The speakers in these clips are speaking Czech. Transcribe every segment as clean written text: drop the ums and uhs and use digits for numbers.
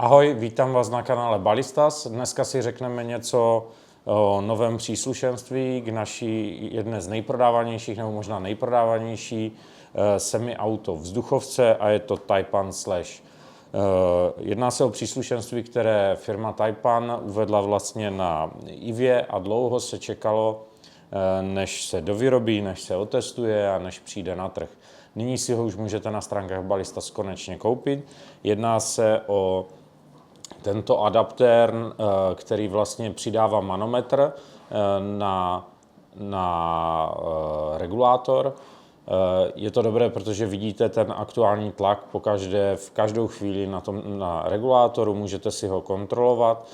Ahoj, vítám vás na kanále Ballistas. Dneska si řekneme něco o novém příslušenství k naší jedné z nejprodávanějších, nebo možná nejprodávanější semi-auto vzduchovce a je to Taipan Slash. Jedná se o příslušenství, které firma Taipan uvedla vlastně na Ivě a dlouho se čekalo, než se dovyrobí, než se otestuje a než přijde na trh. Nyní si ho už můžete na stránkách Ballistas konečně koupit. Jedná se o tento adaptér, který vlastně přidává manometr na regulátor. Je to dobré, protože vidíte ten aktuální tlak v každou chvíli na regulátoru, můžete si ho kontrolovat.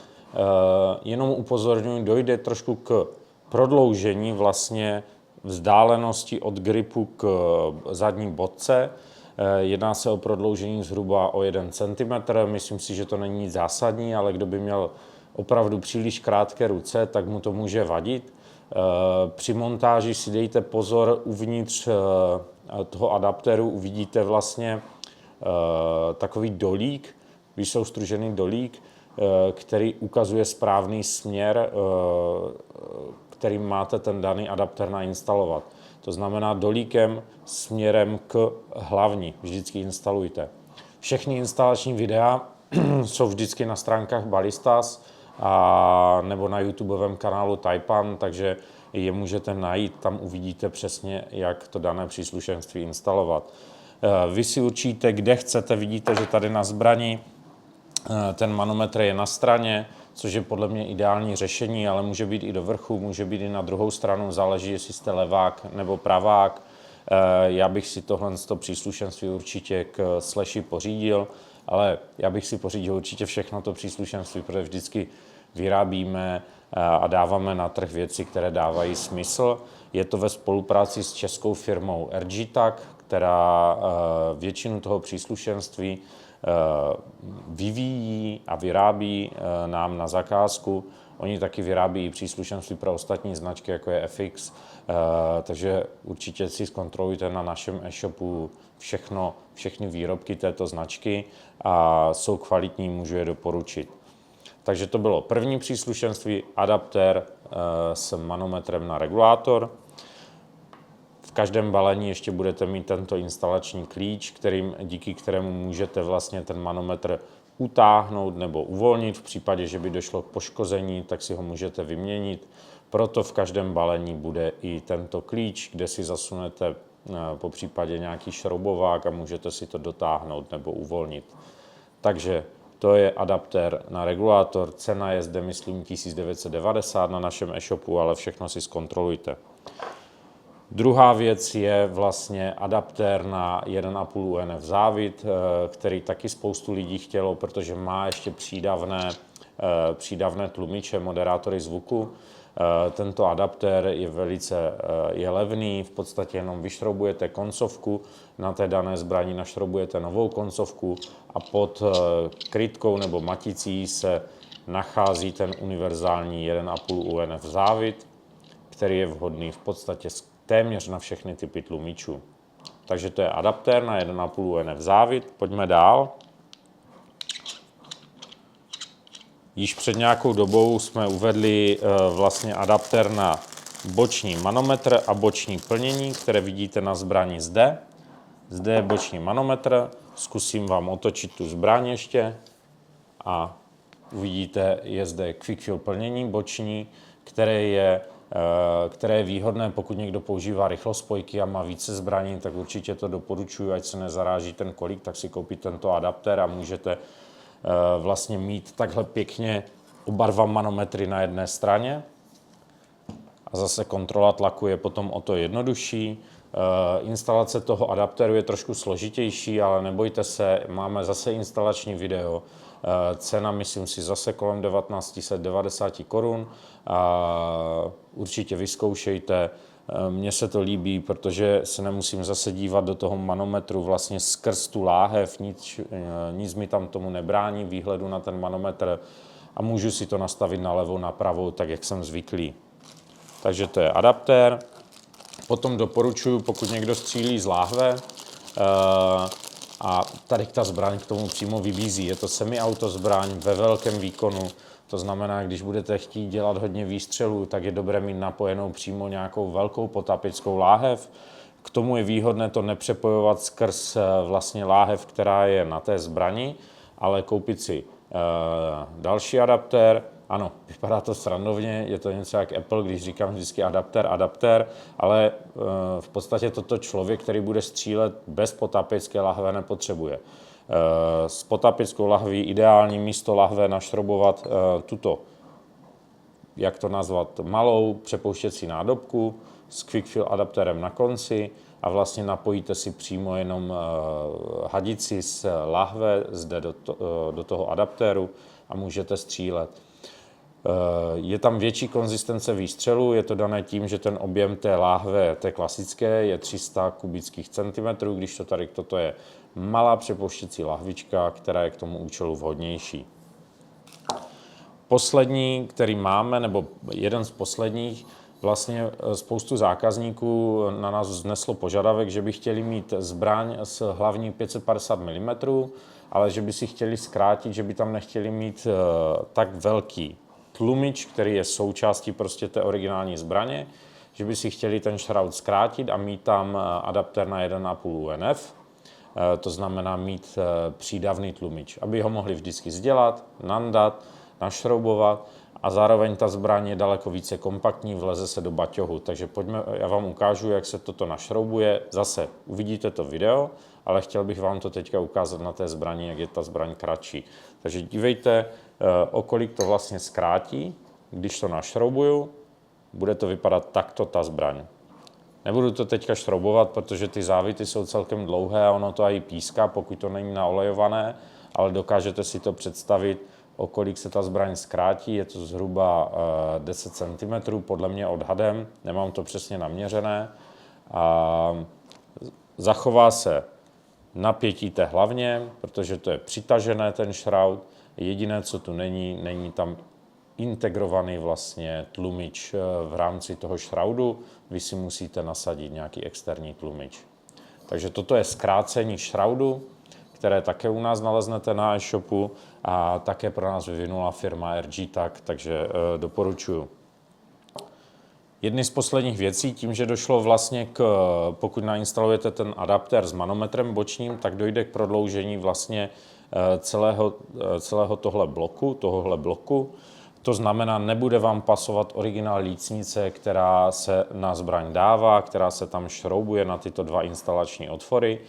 Jenom upozorňuji, dojde trošku k prodloužení vlastně vzdálenosti od gripu k zadní bodce. Jedná se o prodloužení zhruba o 1 cm. Myslím si, že to není nic zásadní, ale kdo by měl opravdu příliš krátké ruce, tak mu to může vadit. Při montáži si dejte pozor, uvnitř toho adaptéru uvidíte vlastně takový dolík, vysoustružený dolík, který ukazuje správný směr, kterým máte ten daný adaptér nainstalovat. To znamená dolíkem směrem k hlavni. Vždycky instalujte. Všechny instalační videa jsou vždycky na stránkách Ballistas nebo na YouTubeovém kanálu Taipan, takže je můžete najít, tam uvidíte přesně, jak to dané příslušenství instalovat. Vy si určíte, kde chcete, vidíte, že tady na zbrani ten manometr je na straně, což je podle mě ideální řešení, ale může být i do vrchu, může být i na druhou stranu, záleží, jestli jste levák nebo pravák. Já bych si tohle příslušenství určitě k Slashi pořídil, ale já bych si pořídil určitě všechno to příslušenství, protože vždycky vyrábíme a dáváme na trh věci, které dávají smysl. Je to ve spolupráci s českou firmou RG-Tak, která většinu toho příslušenství vyvíjí a vyrábí nám na zakázku. Oni taky vyrábí příslušenství pro ostatní značky, jako je FX, takže určitě si zkontrolujte na našem e-shopu všechny výrobky této značky a jsou kvalitní, můžu je doporučit. Takže to bylo první příslušenství, adaptér s manometrem na regulátor. V každém balení ještě budete mít tento instalační klíč, díky kterému můžete vlastně ten manometr utáhnout nebo uvolnit. V případě, že by došlo k poškození, tak si ho můžete vyměnit. Proto v každém balení bude i tento klíč, kde si zasunete po případě nějaký šroubovák a můžete si to dotáhnout nebo uvolnit. Takže to je adaptér na regulátor. Cena je zde, myslím, 1990 na našem e-shopu, ale všechno si zkontrolujte. Druhá věc je vlastně adaptér na 1,5 UNF závit, který taky spoustu lidí chtělo, protože má ještě přídavné tlumiče, moderátory zvuku. Tento adaptér je levný, v podstatě jenom vyšroubujete koncovku, na té dané zbraní našroubujete novou koncovku a pod krytkou nebo maticí se nachází ten univerzální 1,5 UNF závit, který je vhodný v podstatě téměř na všechny typy tlumičů. Takže to je adaptér na 1,5 UNF závit. Pojďme dál. Již před nějakou dobou jsme uvedli vlastně adaptér na boční manometr a boční plnění, které vidíte na zbrani zde. Zde je boční manometr. Zkusím vám otočit tu zbraň ještě a uvidíte, je zde quick fill plnění boční, které je výhodné, pokud někdo používá rychlospojky a má více zbraní, tak určitě to doporučuji, ať se nezaráží ten kolik, tak si koupit tento adaptér a můžete vlastně mít takhle pěkně oba dva manometry na jedné straně. A zase kontrola tlaku je potom o to jednodušší. Instalace toho adaptéru je trošku složitější, ale nebojte se, máme zase instalační video. Cena, myslím si, zase kolem 1990 korun. Určitě vyzkoušejte. Mně se to líbí, protože se nemusím zase dívat do toho manometru vlastně skrz tu láhev, nic mi tam tomu nebrání výhledu na ten manometr a můžu si to nastavit na levou, na pravou, tak jak jsem zvyklý. Takže to je adaptér. Potom doporučuji, pokud někdo střílí z láhve, A tady ta zbraň k tomu přímo vybízí. Je to semiauto zbraň ve velkém výkonu, to znamená, když budete chtít dělat hodně výstřelů, tak je dobré mít napojenou přímo nějakou velkou potapickou láhev. K tomu je výhodné to nepřepojovat skrz vlastně láhev, která je na té zbrani, ale koupit si další adaptér. Ano, vypadá to srandovně, je to něco jak Apple, když říkám vždycky adaptér, ale v podstatě toto člověk, který bude střílet bez potapické lahve, nepotřebuje. S potapickou lahví ideální místo lahve našroubovat tuto, jak to nazvat, malou přepouštěcí nádobku s quickfill adaptérem na konci a vlastně napojíte si přímo jenom hadici z lahve zde do toho adaptéru a můžete střílet. Je tam větší konzistence výstřelu, je to dané tím, že ten objem té láhve, té klasické, je 300 kubických centimetrů, když to tady toto je malá přepouštěcí lahvička, která je k tomu účelu vhodnější. Poslední, který máme, nebo jeden z posledních, vlastně spoustu zákazníků na nás vzneslo požadavek, že by chtěli mít zbraň s hlavní 550 mm, ale že by si chtěli zkrátit, že by tam nechtěli mít tak velký tlumič, který je součástí prostě té originální zbraně, že by si chtěli ten šroud zkrátit a mít tam adaptér na 1,5 UNF, to znamená mít přídavný tlumič, aby ho mohli vždycky sdělat, nandat, našroubovat a zároveň ta zbraň je daleko více kompaktní, vleze se do baťohu. Takže pojďme, já vám ukážu, jak se toto našroubuje. Zase uvidíte to video, ale chtěl bych vám to teďka ukázat na té zbraní, jak je ta zbraň kratší. Takže dívejte, o kolik to vlastně zkrátí. Když to našroubuju, bude to vypadat takto ta zbraň. Nebudu to teďka šroubovat, protože ty závity jsou celkem dlouhé a ono to i píská, pokud to není naolejované, ale dokážete si to představit, o kolik se ta zbraň zkrátí. Je to zhruba 10 cm, podle mě odhadem, nemám to přesně naměřené. A zachová se napětí té hlavně, protože to je přitažené ten šroud. Jediné, co tu není tam integrovaný vlastně tlumič v rámci toho šroudu. Vy si musíte nasadit nějaký externí tlumič. Takže toto je zkrácení šroudu, které také u nás naleznete na e-shopu a také pro nás vyvinula firma RG-Tak, takže doporučuji. Jedny z posledních věcí, tím, že došlo vlastně pokud nainstalujete ten adaptér s manometrem bočním, tak dojde k prodloužení vlastně celého tohohle bloku. To znamená, nebude vám pasovat originál lícnice, která se na zbraň dává, která se tam šroubuje na tyto dva instalační otvory.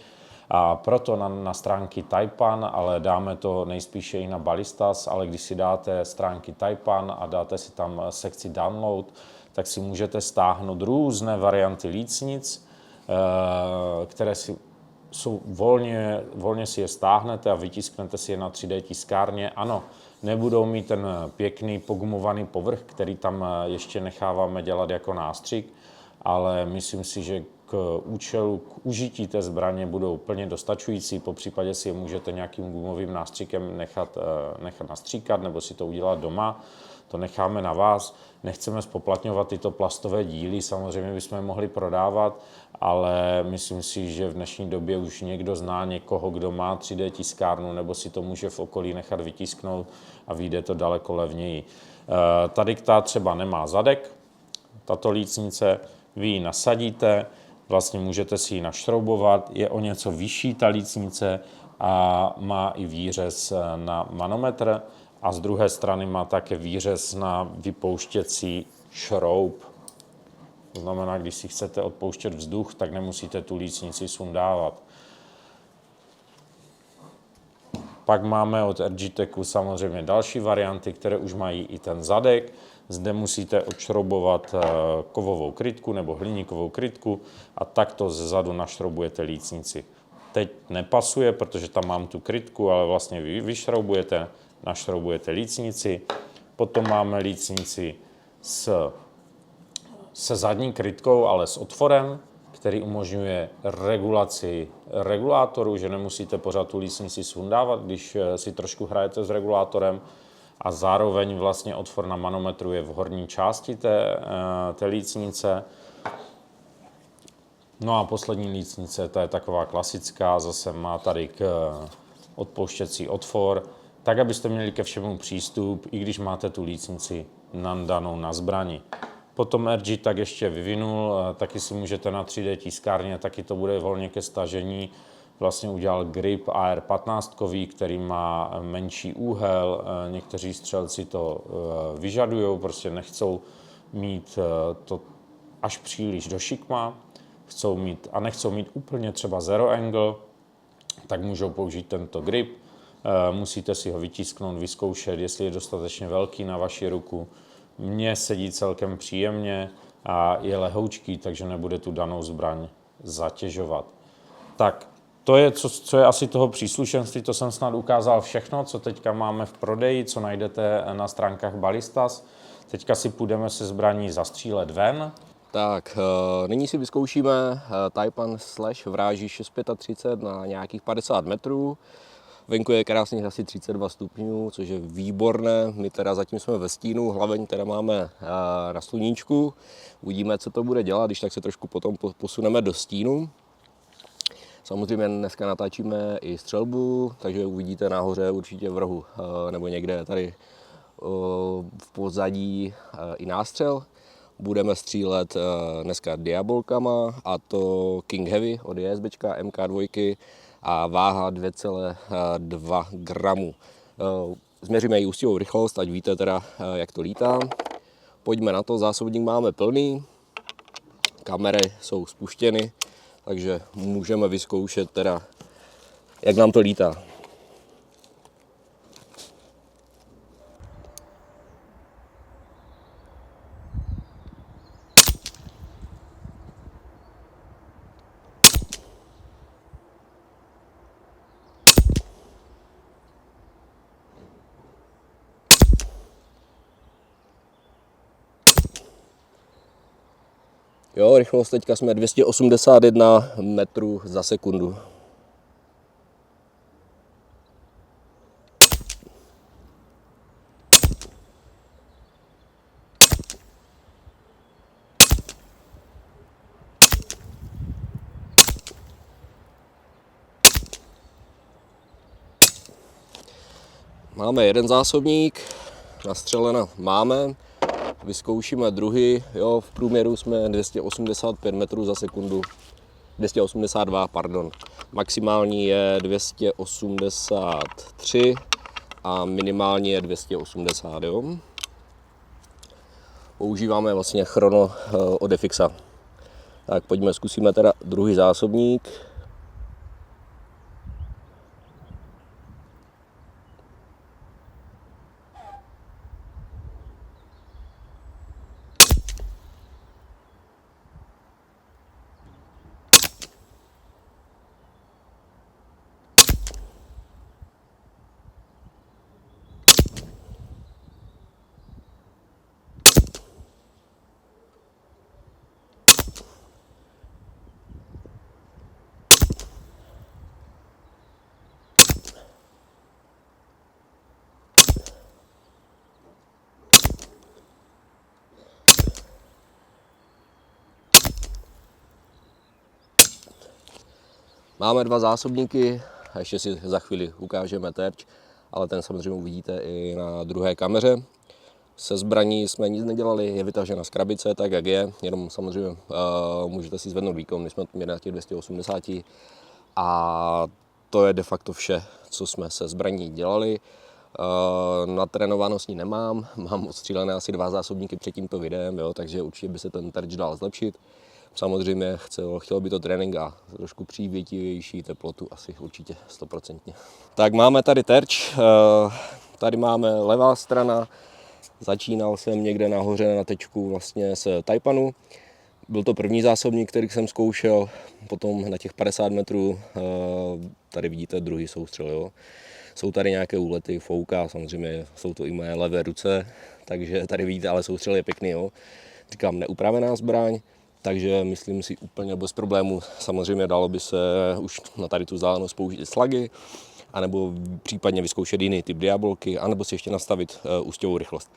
A proto na stránky Taipan, ale dáme to nejspíše i na Ballistas, ale když si dáte stránky Taipan a dáte si tam sekci Download, tak si můžete stáhnout různé varianty lícnic, které jsou volně si je stáhnete a vytisknete si je na 3D tiskárně. Ano, nebudou mít ten pěkný pogumovaný povrch, který tam ještě necháváme dělat jako nástřik, ale myslím si, že k užití té zbraně budou plně dostačující, popřípadě si je můžete nějakým gumovým nástřikem nechat nastříkat nebo si to udělat doma. To necháme na vás. Nechceme spoplatňovat tyto plastové díly, samozřejmě bychom je mohli prodávat, ale myslím si, že v dnešní době už někdo zná někoho, kdo má 3D tiskárnu nebo si to může v okolí nechat vytisknout a vyjde to daleko levněji. Tady ta třeba nemá zadek, tato lícnice, vy ji nasadíte, vlastně můžete si ji našroubovat, je o něco vyšší ta lícnice a má i výřez na manometr a z druhé strany má také výřez na vypouštěcí šroub. To znamená, když si chcete odpouštět vzduch, tak nemusíte tu lícnici sundávat. Pak máme od RG-Taku samozřejmě další varianty, které už mají i ten zadek. Zde musíte odšroubovat kovovou krytku nebo hliníkovou krytku a takto zezadu našroubujete lícnici. Teď nepasuje, protože tam mám tu krytku, ale vlastně vy vyšroubujete, našroubujete lícnici. Potom máme lícnici se zadní krytkou, ale s otvorem, který umožňuje regulaci regulátoru, že nemusíte pořád tu lícnici sundávat, když si trošku hrajete s regulátorem. A zároveň vlastně otvor na manometru je v horní části té lícnice. No a poslední lícnice, to je taková klasická, zase má tady odpouštěcí otvor, tak abyste měli ke všemu přístup, i když máte tu lícnici nandanou na zbrani. Potom RG tak ještě vyvinul, taky si můžete na 3D tiskárně, taky to bude volně ke stažení. Vlastně udělal grip AR-15, který má menší úhel, někteří střelci to vyžadují, prostě nechcou mít to až příliš do šikma, nechcou mít úplně třeba zero angle, tak můžou použít tento grip. Musíte si ho vytisknout, vyzkoušet, jestli je dostatečně velký na vaši ruku. Mně sedí celkem příjemně a je lehoučký, takže nebude tu danou zbraň zatěžovat. Tak, to je, co je asi toho příslušenství, to jsem snad ukázal všechno, co teďka máme v prodeji, co najdete na stránkách Ballistas. Teďka si půjdeme se zbraní zastřílet ven. Tak, nyní si vyzkoušíme Taipan Slash v ráži 635 na nějakých 50 metrů. Venku je krásných asi 32 stupňů, což je výborné. My teda zatím jsme ve stínu, hlaveň teda máme na sluníčku. Uvidíme, co to bude dělat, když tak se trošku potom posuneme do stínu. Samozřejmě dneska natáčíme i střelbu, takže uvidíte nahoře určitě v rohu nebo někde tady v pozadí i nástřel. Budeme střílet dneska diabolkama, a to King Heavy od JSBčka MK2 a váha 2,2 gramu. Změříme i ústěvou rychlost, ať víte teda, jak to lítá. Pojďme na to, zásobník máme plný, kamery jsou spuštěny, takže můžeme vyzkoušet teda, jak nám to lítá. Jo, rychlost teďka jsme 281 metrů za sekundu. Máme jeden zásobník, nastřeleno máme. Vyzkoušíme druhý, jo, v průměru jsme 285 metrů za sekundu, 282, pardon. Maximální je 283 a minimální je 280, jo. Používáme vlastně chrono od FXa. Tak pojďme, zkusíme teda druhý zásobník. Máme dva zásobníky, a ještě si za chvíli ukážeme terč, ale ten samozřejmě uvidíte i na druhé kameře. Se zbraní jsme nic nedělali, je vytažena z krabice, tak jak je, jenom samozřejmě můžete si zvednout výkon, my jsme měli na těch 280 a to je de facto vše, co jsme se zbraní dělali. Natrénováno s ní nemám, mám odstřílené asi dva zásobníky před tímto videem, jo, takže určitě by se ten terč dal zlepšit. Samozřejmě chtělo by to trénink a trošku přívětivější teplotu, asi určitě 100%. Tak máme tady terč, tady máme levá strana, začínal jsem někde nahoře na tečku vlastně z Taipanu. Byl to první zásobník, který jsem zkoušel, potom na těch 50 metrů, tady vidíte druhý soustřel. Jo. Jsou tady nějaké úlety, fouká, samozřejmě jsou to i moje levé ruce, takže tady vidíte, ale soustřel je pěkný. Jo. Říkám, neupravená zbraň, takže myslím si úplně bez problémů. Samozřejmě dalo by se už na tady tu vzdálenost použít slagy, anebo případně vyzkoušet jiný typ diabolky, anebo si ještě nastavit ústěvou rychlost.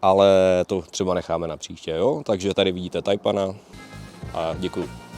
Ale to třeba necháme na příště, jo? Takže tady vidíte Taipana a děkuju.